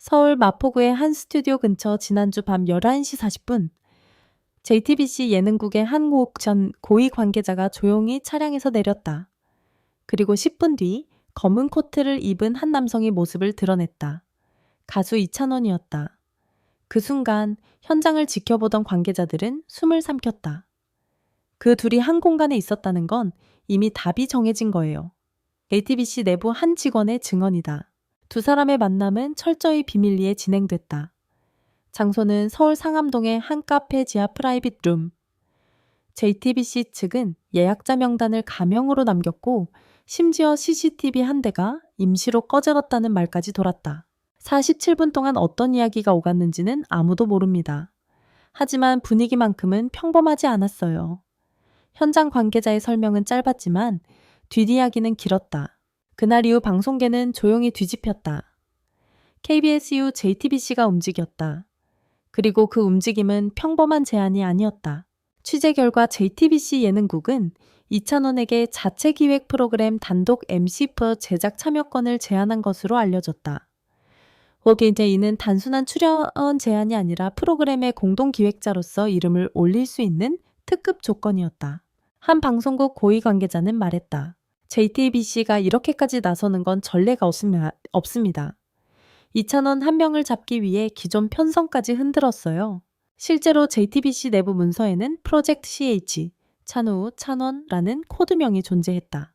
서울 마포구의 한 스튜디오 근처 지난주 밤 11시 40분 JTBC 예능국의 한국 전 고위 관계자가 조용히 차량에서 내렸다. 그리고 10분 뒤 검은 코트를 입은 한 남성이 모습을 드러냈다. 가수 이찬원이었다. 그 순간 현장을 지켜보던 관계자들은 숨을 삼켰다. 그 둘이 한 공간에 있었다는 건 이미 답이 정해진 거예요. JTBC 내부 한 직원의 증언이다. 두 사람의 만남은 철저히 비밀리에 진행됐다. 장소는 서울 상암동의 한 카페 지하 프라이빗 룸. JTBC 측은 예약자 명단을 가명으로 남겼고 심지어 CCTV 한 대가 임시로 꺼져졌다는 말까지 돌았다. 47분 동안 어떤 이야기가 오갔는지는 아무도 모릅니다. 하지만 분위기만큼은 평범하지 않았어요. 현장 관계자의 설명은 짧았지만 뒷이야기는 길었다. 그날 이후 방송계는 조용히 뒤집혔다. KBS 이후 JTBC가 움직였다. 그리고 그 움직임은 평범한 제안이 아니었다. 취재 결과 JTBC 예능국은 이찬원에게 자체 기획 프로그램 단독 MC4 제작 참여권을 제안한 것으로 알려졌다. 거기에 이제 이는 단순한 출연 제안이 아니라 프로그램의 공동 기획자로서 이름을 올릴 수 있는 특급 조건이었다. 한 방송국 고위 관계자는 말했다. JTBC가 이렇게까지 나서는 건 전례가 없습니다. 이찬원 한 명을 잡기 위해 기존 편성까지 흔들었어요. 실제로 JTBC 내부 문서에는 프로젝트 CH, 찬우, 찬원라는 코드명이 존재했다.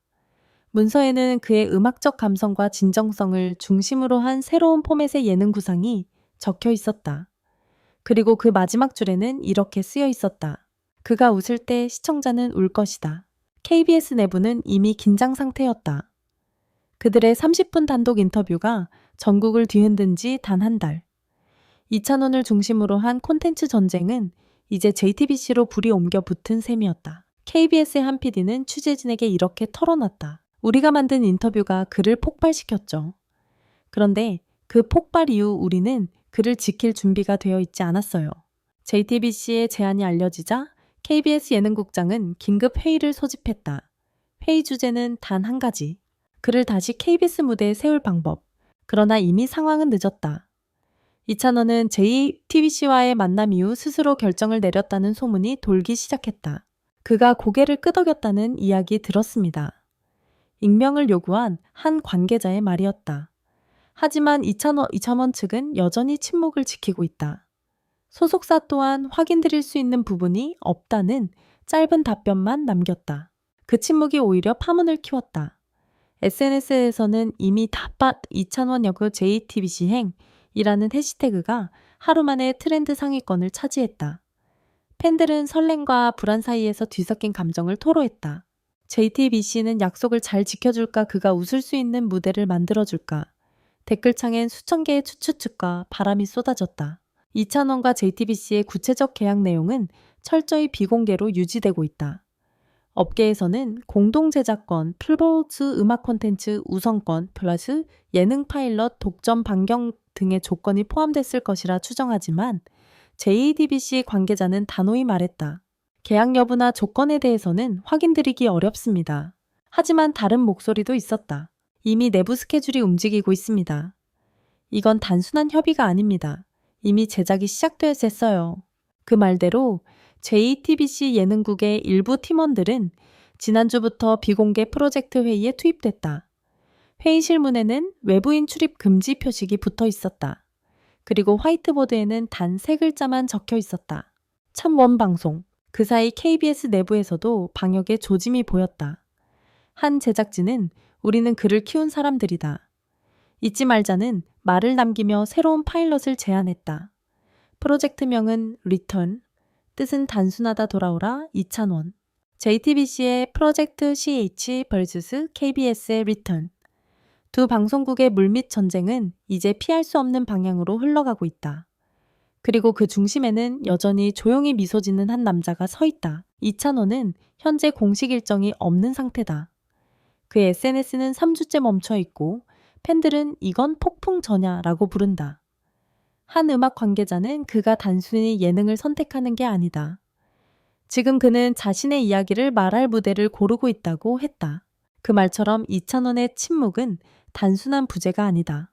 문서에는 그의 음악적 감성과 진정성을 중심으로 한 새로운 포맷의 예능 구상이 적혀 있었다. 그리고 그 마지막 줄에는 이렇게 쓰여 있었다. 그가 웃을 때 시청자는 울 것이다. KBS 내부는 이미 긴장 상태였다. 그들의 30분 단독 인터뷰가 전국을 뒤흔든 지 단 한 달. 이찬원을 중심으로 한 콘텐츠 전쟁은 이제 JTBC로 불이 옮겨 붙은 셈이었다. KBS의 한 PD는 취재진에게 이렇게 털어놨다. 우리가 만든 인터뷰가 그를 폭발시켰죠. 그런데 그 폭발 이후 우리는 그를 지킬 준비가 되어 있지 않았어요. JTBC의 제안이 알려지자 KBS 예능국장은 긴급 회의를 소집했다. 회의 주제는 단 한 가지. 그를 다시 KBS 무대에 세울 방법. 그러나 이미 상황은 늦었다. 이찬원은 JTBC와의 만남 이후 스스로 결정을 내렸다는 소문이 돌기 시작했다. 그가 고개를 끄덕였다는 이야기 들었습니다. 익명을 요구한 한 관계자의 말이었다. 하지만 이찬원 측은 여전히 침묵을 지키고 있다. 소속사 또한 확인드릴 수 있는 부분이 없다는 짧은 답변만 남겼다. 그 침묵이 오히려 파문을 키웠다. SNS에서는 이미 이찬원 여그 JTBC 행이라는 해시태그가 하루 만에 트렌드 상위권을 차지했다. 팬들은 설렘과 불안 사이에서 뒤섞인 감정을 토로했다. JTBC는 약속을 잘 지켜줄까, 그가 웃을 수 있는 무대를 만들어줄까. 댓글창엔 수천 개의 추측과 바람이 쏟아졌다. 이찬원과 JTBC의 구체적 계약 내용은 철저히 비공개로 유지되고 있다. 업계에서는 공동 제작권, 플로스 음악 콘텐츠 우선권, 플러스 예능 파일럿 독점 반경 등의 조건이 포함됐을 것이라 추정하지만 JTBC 관계자는 단호히 말했다. 계약 여부나 조건에 대해서는 확인드리기 어렵습니다. 하지만 다른 목소리도 있었다. 이미 내부 스케줄이 움직이고 있습니다. 이건 단순한 협의가 아닙니다. 이미 제작이 시작되었어요. 그 말대로 JTBC 예능국의 일부 팀원들은 지난주부터 비공개 프로젝트 회의에 투입됐다. 회의실문에는 외부인 출입 금지 표식이 붙어 있었다. 그리고 화이트보드에는 단 3글자만 적혀 있었다. 참원 방송. 그 사이 KBS 내부에서도 방역에 조짐이 보였다. 한 제작진은 우리는 그를 키운 사람들이다. 잊지 말자는 말을 남기며 새로운 파일럿을 제안했다. 프로젝트명은 리턴, 뜻은 단순하다 돌아오라 이찬원. JTBC의 프로젝트 CH vs KBS의 리턴. 두 방송국의 물밑 전쟁은 이제 피할 수 없는 방향으로 흘러가고 있다. 그리고 그 중심에는 여전히 조용히 미소 짓는 한 남자가 서 있다. 이찬원은 현재 공식 일정이 없는 상태다. 그의 SNS는 3주째 멈춰 있고 팬들은 이건 폭풍 전야라고 부른다. 한 음악 관계자는 그가 단순히 예능을 선택하는 게 아니다. 지금 그는 자신의 이야기를 말할 무대를 고르고 있다고 했다. 그 말처럼 이찬원의 침묵은 단순한 부재가 아니다.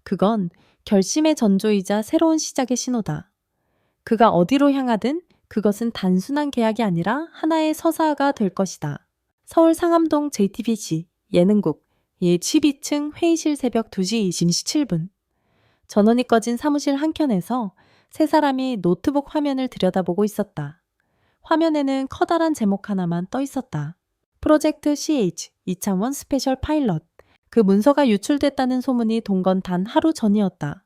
그건 결심의 전조이자 새로운 시작의 신호다. 그가 어디로 향하든 그것은 단순한 계약이 아니라 하나의 서사가 될 것이다. 서울 상암동 JTBC 예능국 12층 회의실 새벽 2시 27분. 전원이 꺼진 사무실 한켠에서 세 사람이 노트북 화면을 들여다보고 있었다. 화면에는 커다란 제목 하나만 떠 있었다. 프로젝트 CH 이창원 스페셜 파일럿. 그 문서가 유출됐다는 소문이 돈 건 단 하루 전이었다.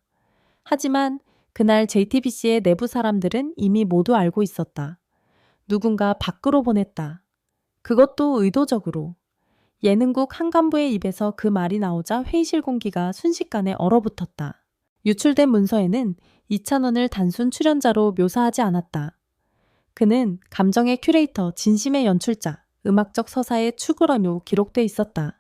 하지만 그날 JTBC의 내부 사람들은 이미 모두 알고 있었다. 누군가 밖으로 보냈다. 그것도 의도적으로. 예능국 한 간부의 입에서 그 말이 나오자 회의실 공기가 순식간에 얼어붙었다. 유출된 문서에는 이찬원을 단순 출연자로 묘사하지 않았다. 그는 감정의 큐레이터, 진심의 연출자, 음악적 서사의 축으로묘 기록돼 있었다.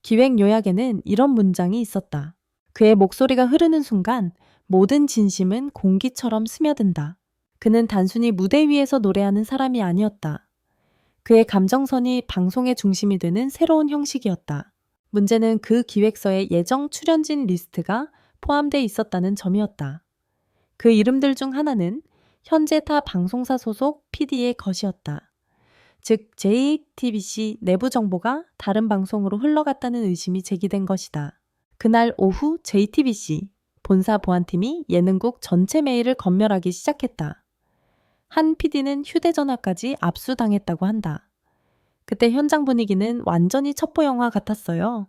기획 요약에는 이런 문장이 있었다. 그의 목소리가 흐르는 순간 모든 진심은 공기처럼 스며든다. 그는 단순히 무대 위에서 노래하는 사람이 아니었다. 그의 감정선이 방송의 중심이 되는 새로운 형식이었다. 문제는 그 기획서에 예정 출연진 리스트가 포함돼 있었다는 점이었다. 그 이름들 중 하나는 현재 타 방송사 소속 PD의 것이었다. 즉 JTBC 내부 정보가 다른 방송으로 흘러갔다는 의심이 제기된 것이다. 그날 오후 JTBC 본사 보안팀이 예능국 전체 메일을 검열하기 시작했다. 한 PD는 휴대전화까지 압수당했다고 한다. 그때 현장 분위기는 완전히 첩보영화 같았어요.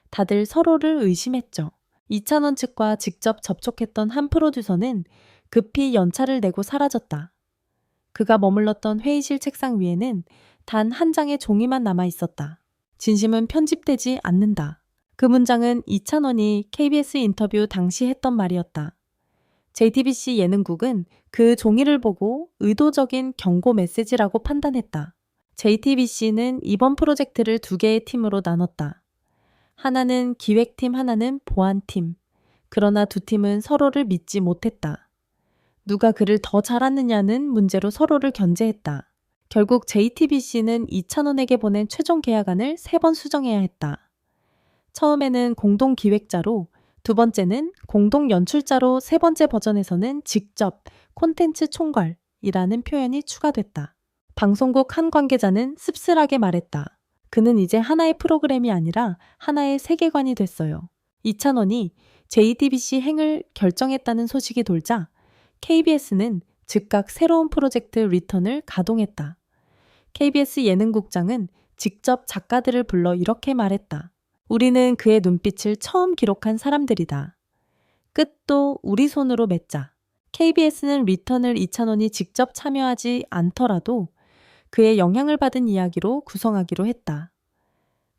다들 서로를 의심했죠. 이찬원 측과 직접 접촉했던 한 프로듀서는 급히 연차를 내고 사라졌다. 그가 머물렀던 회의실 책상 위에는 단 한 장의 종이만 남아 있었다. 진심은 편집되지 않는다. 그 문장은 이찬원이 KBS 인터뷰 당시 했던 말이었다. JTBC 예능국은 그 종이를 보고 의도적인 경고 메시지라고 판단했다. JTBC는 이번 프로젝트를 두 개의 팀으로 나눴다. 하나는 기획팀, 하나는 보안팀. 그러나 두 팀은 서로를 믿지 못했다. 누가 그를 더 잘하느냐는 문제로 서로를 견제했다. 결국 JTBC는 이찬원에게 보낸 최종 계약안을 3번 수정해야 했다. 처음에는 공동 기획자로, 두 번째는 공동 연출자로, 세 번째 버전에서는 직접 콘텐츠 총괄이라는 표현이 추가됐다. 방송국 한 관계자는 씁쓸하게 말했다. 그는 이제 하나의 프로그램이 아니라 하나의 세계관이 됐어요. 이찬원이 JTBC 행을 결정했다는 소식이 돌자 KBS는 즉각 새로운 프로젝트 리턴을 가동했다. KBS 예능국장은 직접 작가들을 불러 이렇게 말했다. 우리는 그의 눈빛을 처음 기록한 사람들이다. 끝도 우리 손으로 맺자. KBS는 리턴을 이찬원이 직접 참여하지 않더라도 그의 영향을 받은 이야기로 구성하기로 했다.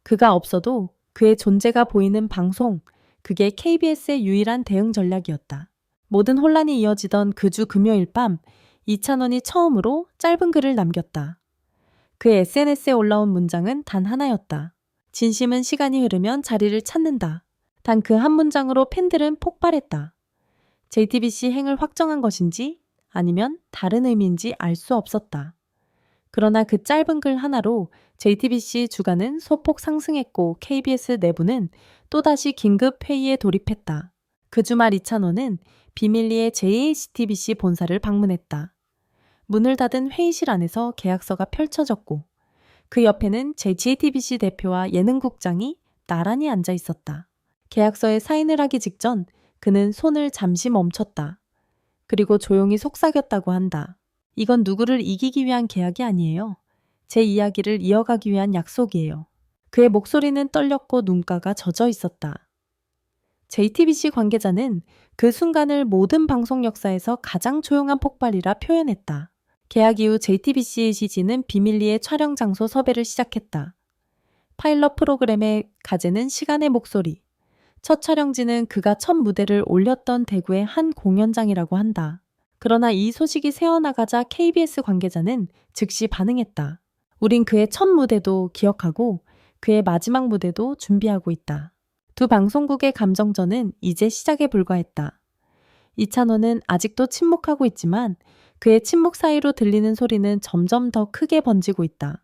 그가 없어도 그의 존재가 보이는 방송, 그게 KBS의 유일한 대응 전략이었다. 모든 혼란이 이어지던 그 주 금요일 밤, 이찬원이 처음으로 짧은 글을 남겼다. 그의 SNS에 올라온 문장은 단 하나였다. 진심은 시간이 흐르면 자리를 찾는다. 단 그 한 문장으로 팬들은 폭발했다. JTBC 행을 확정한 것인지 아니면 다른 의미인지 알 수 없었다. 그러나 그 짧은 글 하나로 JTBC 주가는 소폭 상승했고 KBS 내부는 또다시 긴급 회의에 돌입했다. 그 주말 이찬원은 비밀리에 JTBC 본사를 방문했다. 문을 닫은 회의실 안에서 계약서가 펼쳐졌고 그 옆에는 JTBC 대표와 예능국장이 나란히 앉아 있었다. 계약서에 사인을 하기 직전 그는 손을 잠시 멈췄다. 그리고 조용히 속삭였다고 한다. 이건 누구를 이기기 위한 계약이 아니에요. 제 이야기를 이어가기 위한 약속이에요. 그의 목소리는 떨렸고 눈가가 젖어 있었다. JTBC 관계자는 그 순간을 모든 방송 역사에서 가장 조용한 폭발이라 표현했다. 계약 이후 JTBC의 지지는 비밀리에 촬영 장소 섭외를 시작했다. 파일럿 프로그램의 가제는 시간의 목소리. 첫 촬영지는 그가 첫 무대를 올렸던 대구의 한 공연장이라고 한다. 그러나 이 소식이 새어나가자 KBS 관계자는 즉시 반응했다. 우린 그의 첫 무대도 기억하고 그의 마지막 무대도 준비하고 있다. 두 방송국의 감정전은 이제 시작에 불과했다. 이찬원은 아직도 침묵하고 있지만 그의 침묵 사이로 들리는 소리는 점점 더 크게 번지고 있다.